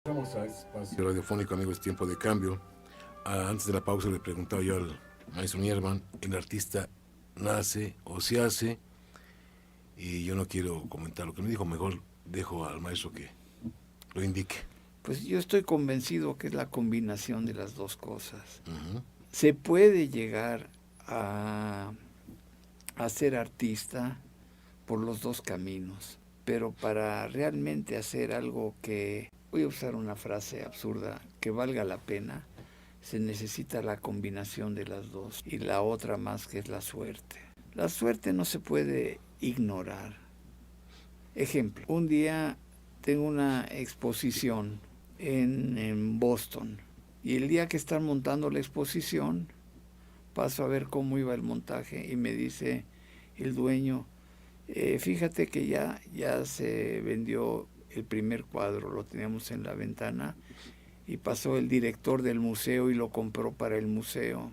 Estamos a espacio radiofónico, amigos, tiempo de cambio. Antes de la pausa le preguntaba yo al maestro Nierman, ¿el artista nace o se hace? Y yo no quiero comentar lo que me dijo, mejor dejo al maestro que lo indique. Pues yo estoy convencido que es la combinación de las dos cosas. Uh-huh. Se puede llegar a ser artista por los dos caminos, pero para realmente hacer algo que, voy a usar una frase absurda, que valga la pena, se necesita la combinación de las dos y la otra más, que es la suerte. La suerte no se puede ignorar. Ejemplo, un día tengo una exposición en Boston y el día que están montando la exposición paso a ver cómo iba el montaje y me dice el dueño, fíjate que ya se vendió el primer cuadro, lo teníamos en la ventana y pasó el director del museo y lo compró para el museo,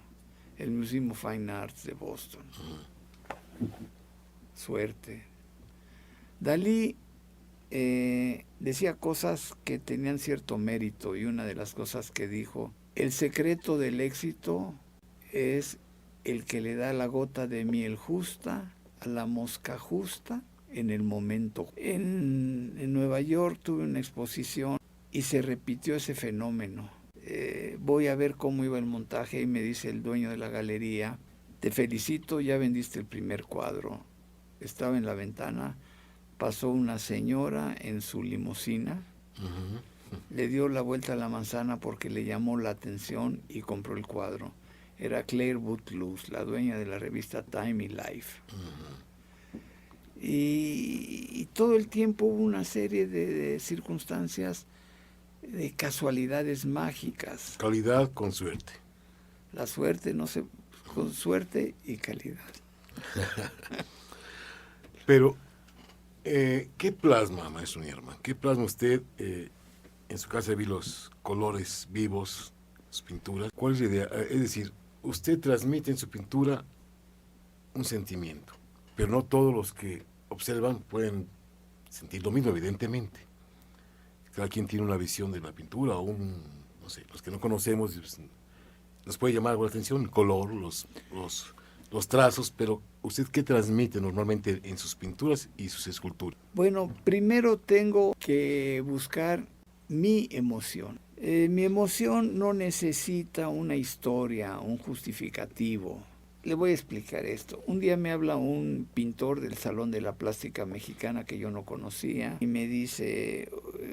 el Museum of Fine Arts de Boston. Suerte. Dalí decía cosas que tenían cierto mérito, y una de las cosas que dijo: el secreto del éxito es el que le da la gota de miel justa a la mosca justa en el momento. En Nueva York tuve una exposición y se repitió ese fenómeno. Voy a ver cómo iba el montaje y me dice el dueño de la galería: te felicito, ya vendiste el primer cuadro. Estaba en la ventana, pasó una señora en su limusina, le dio la vuelta a la manzana porque le llamó la atención y compró el cuadro. Era Claire Bootloose, la dueña de la revista Time y Life. Y todo el tiempo hubo una serie de circunstancias, de casualidades mágicas. Calidad con suerte. La suerte, no sé, con suerte y calidad. Pero, ¿qué plasma, maestro Nierman? ¿Qué plasma usted? En su casa vi los colores vivos, sus pinturas. ¿Cuál es la idea? Es decir, usted transmite en su pintura un sentimiento, pero no todos los que observan pueden sentir lo mismo, evidentemente. Cada quien tiene una visión de la pintura, o no sé, los que no conocemos, pues, nos puede llamar la atención el color, los trazos, pero ¿usted qué transmite normalmente en sus pinturas y sus esculturas? Bueno, primero tengo que buscar mi emoción. Mi emoción no necesita una historia, un justificativo. Le voy a explicar esto. Un día me habla un pintor del Salón de la Plástica Mexicana que yo no conocía y me dice: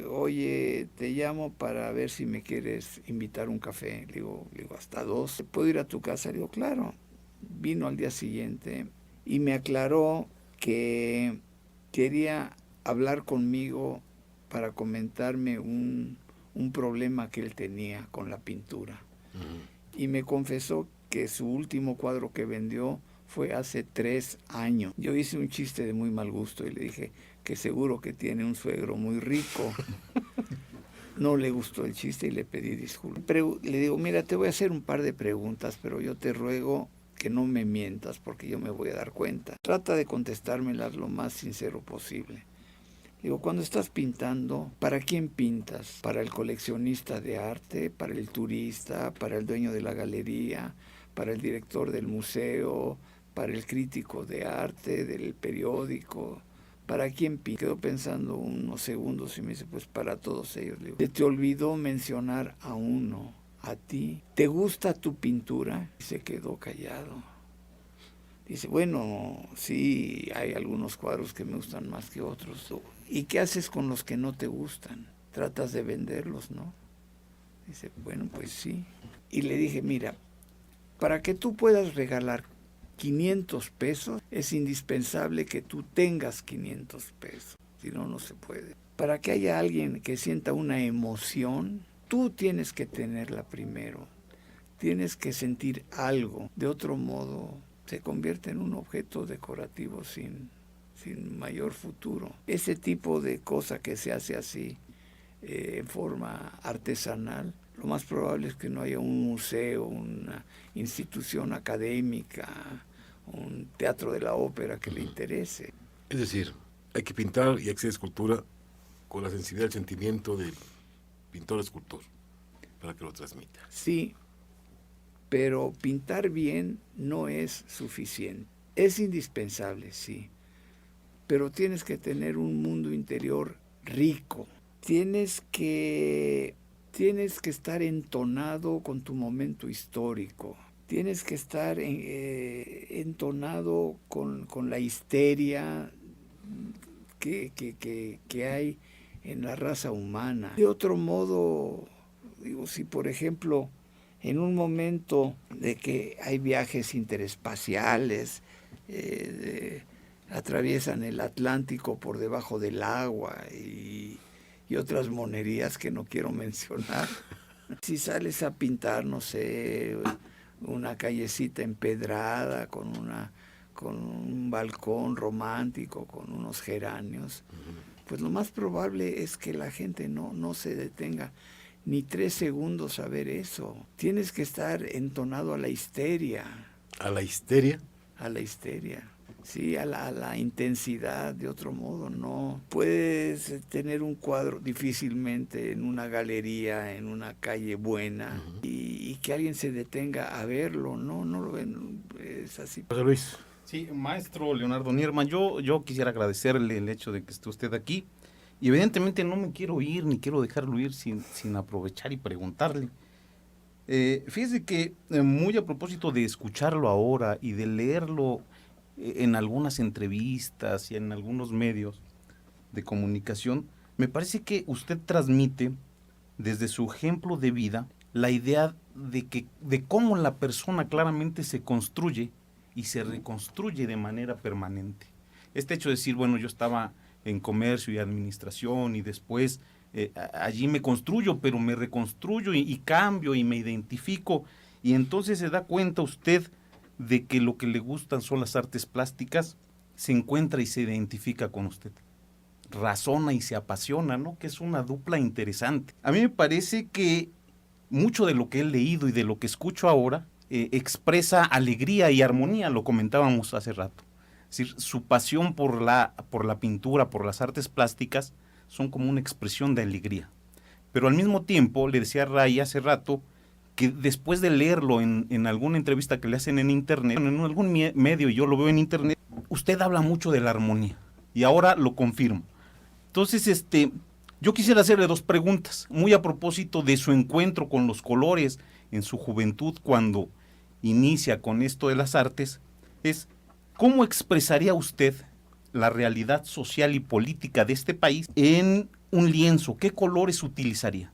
oye, te llamo para ver si me quieres invitar a un café. Le digo, ¿hasta 2? ¿Puedo ir a tu casa? Le digo, claro. Vino al día siguiente y me aclaró que quería hablar conmigo para comentarme un problema que él tenía con la pintura. Y me confesó que su último cuadro que vendió fue hace 3 años. Yo hice un chiste de muy mal gusto y le dije que seguro que tiene un suegro muy rico. No le gustó el chiste y le pedí disculpas. Le digo, mira, te voy a hacer un par de preguntas, pero yo te ruego que no me mientas porque yo me voy a dar cuenta. Trata de contestármelas lo más sincero posible. Digo, cuando estás pintando, ¿para quién pintas? ¿Para el coleccionista de arte? ¿Para el turista? ¿Para el dueño de la galería? ¿Para el director del museo? ¿Para el crítico de arte del periódico? ¿Para quién pintas? Quedó pensando unos segundos y me dice, pues para todos ellos. Le digo, ¿se te olvidó mencionar a uno, a ti? ¿Te gusta tu pintura? Y se quedó callado. Dice, bueno, sí, hay algunos cuadros que me gustan más que otros. ¿Y qué haces con los que no te gustan? Tratas de venderlos, ¿no? Dice, bueno, pues sí. Y le dije, mira, para que tú puedas regalar 500 pesos, es indispensable que tú tengas 500 pesos. Si no, no se puede. Para que haya alguien que sienta una emoción, tú tienes que tenerla primero. Tienes que sentir algo. De otro modo, se convierte en un objeto decorativo sin mayor futuro. Ese tipo de cosa que se hace así, en forma artesanal, lo más probable es que no haya un museo, una institución académica, un teatro de la ópera que le interese. Es decir, hay que pintar y hay que hacer escultura con la sensibilidad, el sentimiento del pintor escultor, para que lo transmita. Sí, pero pintar bien no es suficiente. Es indispensable, sí, pero tienes que tener un mundo interior rico. Tienes que estar entonado con tu momento histórico. Tienes que estar entonado con la histeria que hay en la raza humana. De otro modo, digo, si por ejemplo en un momento de que hay viajes interespaciales, atraviesan el Atlántico por debajo del agua y otras monerías que no quiero mencionar. Si sales a pintar, no sé, una callecita empedrada con un balcón romántico, con unos geranios, pues lo más probable es que la gente no se detenga ni 3 segundos a ver eso. Tienes que estar entonado a la histeria. ¿A la histeria? A la histeria. Sí, a la intensidad. De otro modo no puedes tener un cuadro difícilmente en una galería, en una calle buena, y que alguien se detenga a verlo. No lo ven. Es así. José Luis. Sí, maestro Leonardo Nierman, yo quisiera agradecerle el hecho de que esté usted aquí, y evidentemente no me quiero ir ni quiero dejarlo ir sin aprovechar y preguntarle. Fíjese que muy a propósito de escucharlo ahora y de leerlo en algunas entrevistas y en algunos medios de comunicación, me parece que usted transmite desde su ejemplo de vida la idea de cómo la persona claramente se construye y se reconstruye de manera permanente. Este hecho de decir, bueno, yo estaba en comercio y administración y después allí me construyo, pero me reconstruyo y cambio y me identifico, y entonces se da cuenta usted de que lo que le gustan son las artes plásticas, se encuentra y se identifica con usted. Razona y se apasiona, ¿no? Que es una dupla interesante. A mí me parece que mucho de lo que he leído y de lo que escucho ahora expresa alegría y armonía, lo comentábamos hace rato. Es decir, su pasión por la pintura, por las artes plásticas, son como una expresión de alegría. Pero al mismo tiempo, le decía a Ray hace rato, que después de leerlo en alguna entrevista que le hacen en internet, en algún medio, y yo lo veo en internet, usted habla mucho de la armonía, y ahora lo confirmo. Entonces, yo quisiera hacerle 2 preguntas, muy a propósito de su encuentro con los colores en su juventud, cuando inicia con esto de las artes, es, ¿cómo expresaría usted la realidad social y política de este país en un lienzo? ¿Qué colores utilizaría?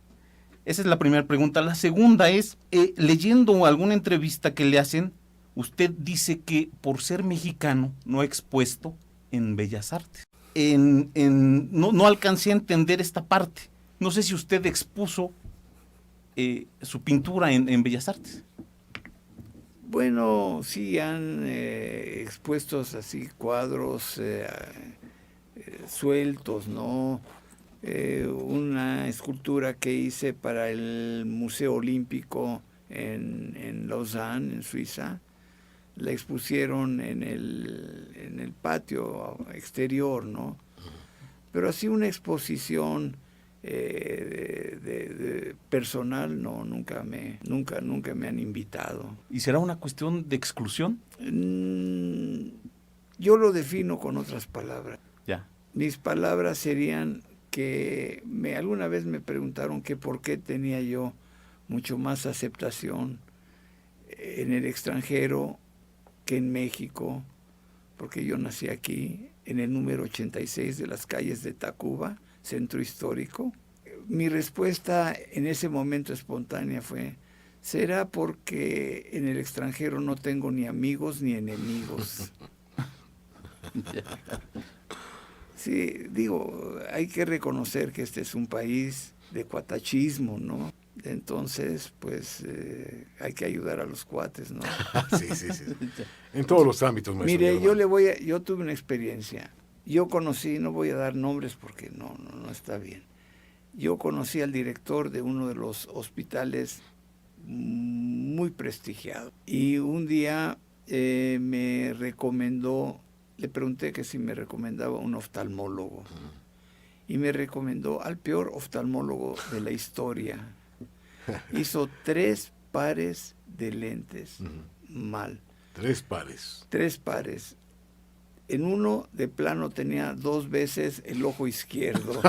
Esa es la primera pregunta. La segunda es, leyendo alguna entrevista que le hacen, usted dice que por ser mexicano no ha expuesto en Bellas Artes. No alcancé a entender esta parte. No sé si usted expuso su pintura en Bellas Artes. Bueno, sí han expuestos así cuadros sueltos, ¿no? Una escultura que hice para el Museo Olímpico en Lausanne, en Suiza, la expusieron en el patio exterior, ¿no? Pero así una exposición de personal, no, nunca me han invitado. ¿Y será una cuestión de exclusión? Yo lo defino con otras palabras. Ya. Mis palabras serían que alguna vez me preguntaron que por qué tenía yo mucho más aceptación en el extranjero que en México, porque yo nací aquí, en el número 86 de las calles de Tacuba, centro histórico. Mi respuesta en ese momento espontánea fue, será porque en el extranjero no tengo ni amigos ni enemigos. Sí, digo, hay que reconocer que este es un país de cuatachismo, ¿no? Entonces, pues, hay que ayudar a los cuates, ¿no? Sí. En todos los ámbitos, maestro. Mire, yo tuve una experiencia. Yo conocí, no voy a dar nombres porque no está bien. Yo conocí al director de uno de los hospitales muy prestigiados. Y un día le pregunté que si me recomendaba un oftalmólogo. y me recomendó al peor oftalmólogo de la historia. Hizo 3 pares de lentes. Mal. 3 pares. 3 pares. En uno, de plano, tenía 2 veces el ojo izquierdo.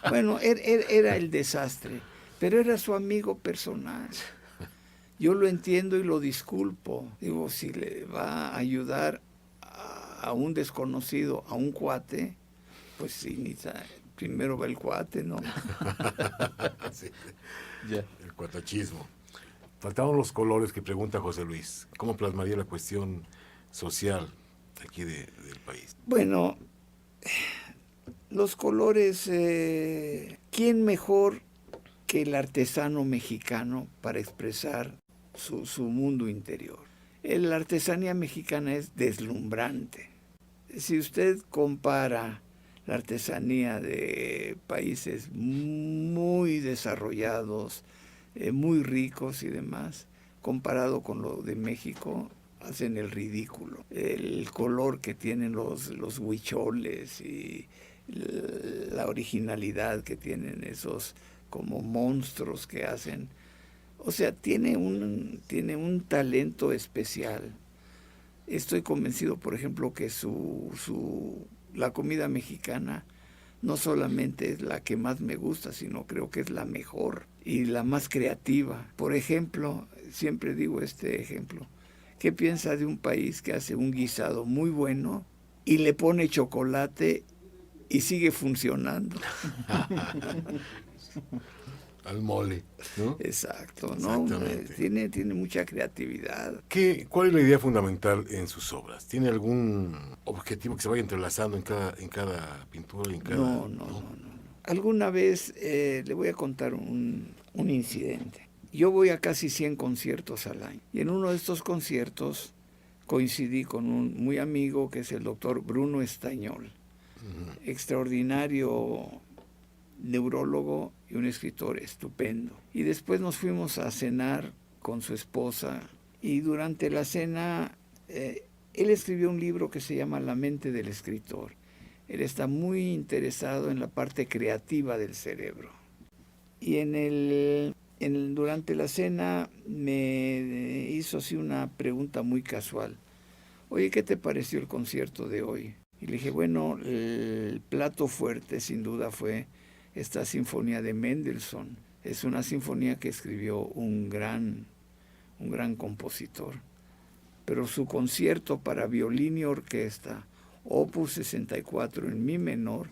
Bueno, era el desastre, pero era su amigo personal. Yo lo entiendo y lo disculpo. Digo, si le va a ayudar a un desconocido, a un cuate, pues sí, primero va el cuate, ¿no? Sí. Ya. El cuatachismo. Faltaban los colores que pregunta José Luis. ¿Cómo plasmaría la cuestión social aquí del país? Bueno, los colores, ¿quién mejor que el artesano mexicano para expresar su mundo interior? La artesanía mexicana es deslumbrante. Si usted compara la artesanía de países muy desarrollados, muy ricos y demás, comparado con lo de México, hacen el ridículo. El color que tienen los huicholes y la originalidad que tienen esos como monstruos que hacen. O sea, tiene un talento especial. Estoy convencido, por ejemplo, que la comida mexicana no solamente es la que más me gusta, sino creo que es la mejor y la más creativa. Por ejemplo, siempre digo este ejemplo, ¿qué piensa de un país que hace un guisado muy bueno y le pone chocolate y sigue funcionando? Al mole, ¿no? Exacto, ¿no? Tiene mucha creatividad. ¿Cuál es la idea fundamental en sus obras? ¿Tiene algún objetivo que se vaya entrelazando en cada pintura? No. Alguna vez le voy a contar un incidente. Yo voy a casi 100 conciertos al año. Y en uno de estos conciertos coincidí con un muy amigo que es el doctor Bruno Estañol. Extraordinario neurólogo y un escritor estupendo. Y después nos fuimos a cenar con su esposa y durante la cena él escribió un libro que se llama La mente del escritor. Él está muy interesado en la parte creativa del cerebro. Y durante la cena me hizo así una pregunta muy casual. Oye, ¿qué te pareció el concierto de hoy? Y le dije, bueno, el plato fuerte sin duda fue esta sinfonía de Mendelssohn. Es una sinfonía que escribió un gran compositor. Pero su concierto para violín y orquesta, Opus 64 en mi menor,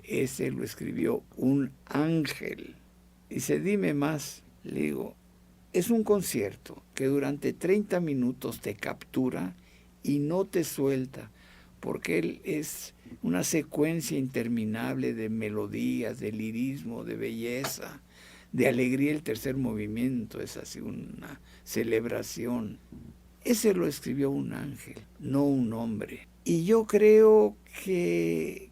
ese lo escribió un ángel. Dice, dime más. Le digo, es un concierto que durante 30 minutos te captura y no te suelta, porque él es una secuencia interminable de melodías, de lirismo, de belleza, de alegría. El tercer movimiento es así una celebración. Ese lo escribió un ángel, no un hombre. Y yo creo que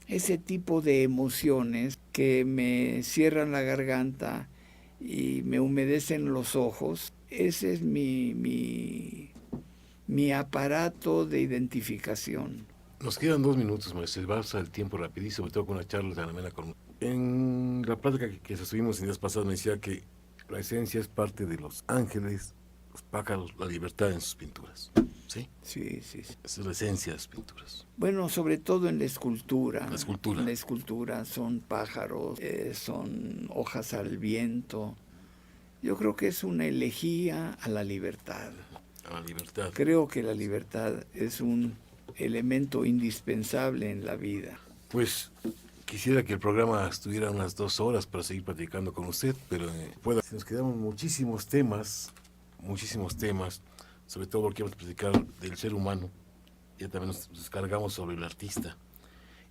ese tipo de emociones que me cierran la garganta y me humedecen los ojos, ese es mi aparato de identificación. Nos quedan 2 minutos, maestro. Va a pasar el tiempo rapidísimo. Tengo una charla tan amena con... En la plática que sostuvimos en días pasados me decía que la esencia es parte de los ángeles, los pájaros, la libertad en sus pinturas. ¿Sí? Sí. Esa es la esencia de las pinturas. Bueno, sobre todo en la escultura. La escultura. En la escultura son pájaros, son hojas al viento. Yo creo que es una elegía a la libertad. A la libertad. Creo que la libertad es un elemento indispensable en la vida. Pues quisiera que el programa estuviera unas 2 horas para seguir platicando con usted, pero se nos quedaron muchísimos temas, sobre todo porque vamos a platicar del ser humano. Ya también nos descargamos sobre el artista.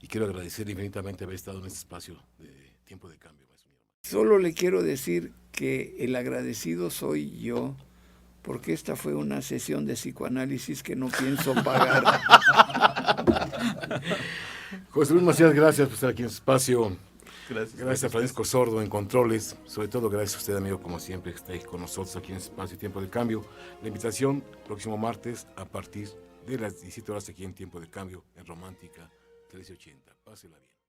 Y quiero agradecer infinitamente haber estado en este espacio de Tiempo de Cambio, maestro. Solo le quiero decir que el agradecido soy yo, porque esta fue una sesión de psicoanálisis que no pienso pagar. José Luis Macías, gracias por estar aquí en este espacio. Gracias A Francisco Sordo en controles. Sobre todo gracias a usted, amigo, como siempre, que está ahí con nosotros aquí en este espacio Tiempo de Cambio. La invitación, próximo martes, a partir de las 17 horas aquí en Tiempo de Cambio, en Romántica 1380. Pásela bien.